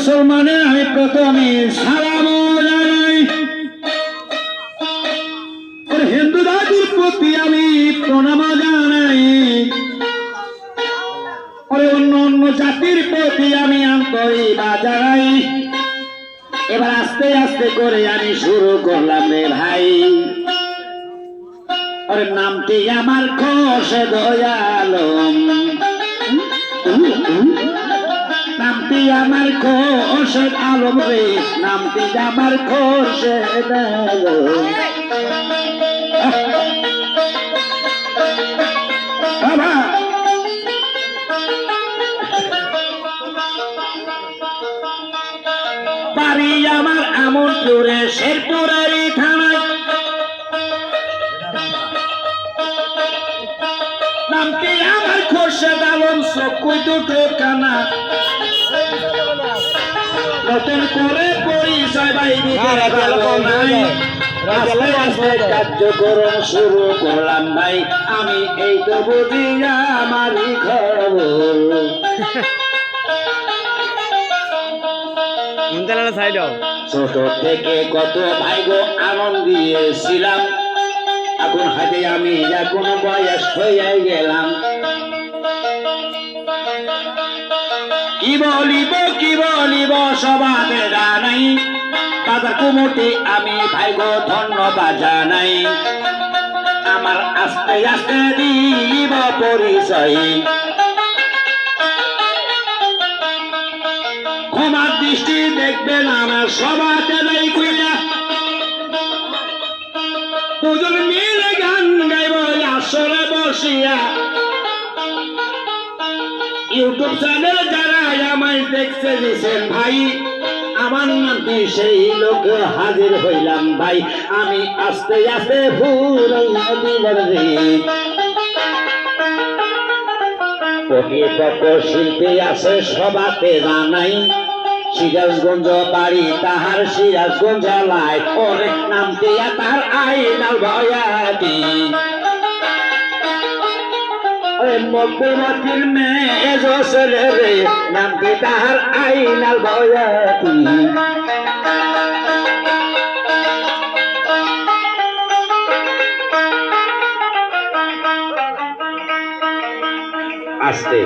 মুসলমানের আমি প্রথমে সালাম জানাই, হিন্দু দাদুর প্রতি আমি প্রণাম জানাই, অন্য অন্য জাতির প্রতি আমি আন্তরিকতা জানাই। এবার আস্তে আস্তে করে আমি শুরু করলাম রে ভাই। নামটি আমার খোরশেদ আলম, নামটি আমার খোরশেদ আলম রে, নামটি আমার খোরশেদ আলম। বাবা বাড়ি আমার আমরপুরে শেরপুরের থানায়, নামটি আমার খোরশেদ আলম, চক্ষু দুটো কানা, নতুন করে পরিচয় ভাই দিতে নাই। আস্তে আস্তে কার্যক্রম শুরু করলাম ভাই, আমি এই তো বুঝি আমারই খবর। ছোট থেকে কত ভাই গো আনন্দ দিয়েছিলাম, এখন হাতে আমি এখন বয়স হয়ে গেলাম। কি বলিব সবাতে জানাই, বাজার কুমুটি আমি ভাই গো ধন্যবাদ জানাই। আমার আস্তে আস্তে দিব পরিচয়, ক্ষমার দৃষ্টি দেখবেন আমার সবাতে নাই কইয়া। দুজন মিলে গান গাইব আসরে বসিয়া, ইউটিউব চ্যানেল যারা আমায় দেখতে দিয়েছেন ভাই, আমার নামটি সেই লোক হাজির হইলাম ভাই। আমি আস্তে আস্তে ফুরাইয়া দিলাম রে, প্রকৃত শিল্পী আছে সবাতে জানাই, সিরাজগঞ্জ বাড়ি তাহার সিরাজগঞ্জ জেলায়, ওরে নামটি তার আইনাল ভয়াতি, মকবুলাতির মেয়ে ছেলে রে, নামটি তাহার আইনাল ভয়াতি। আস্তে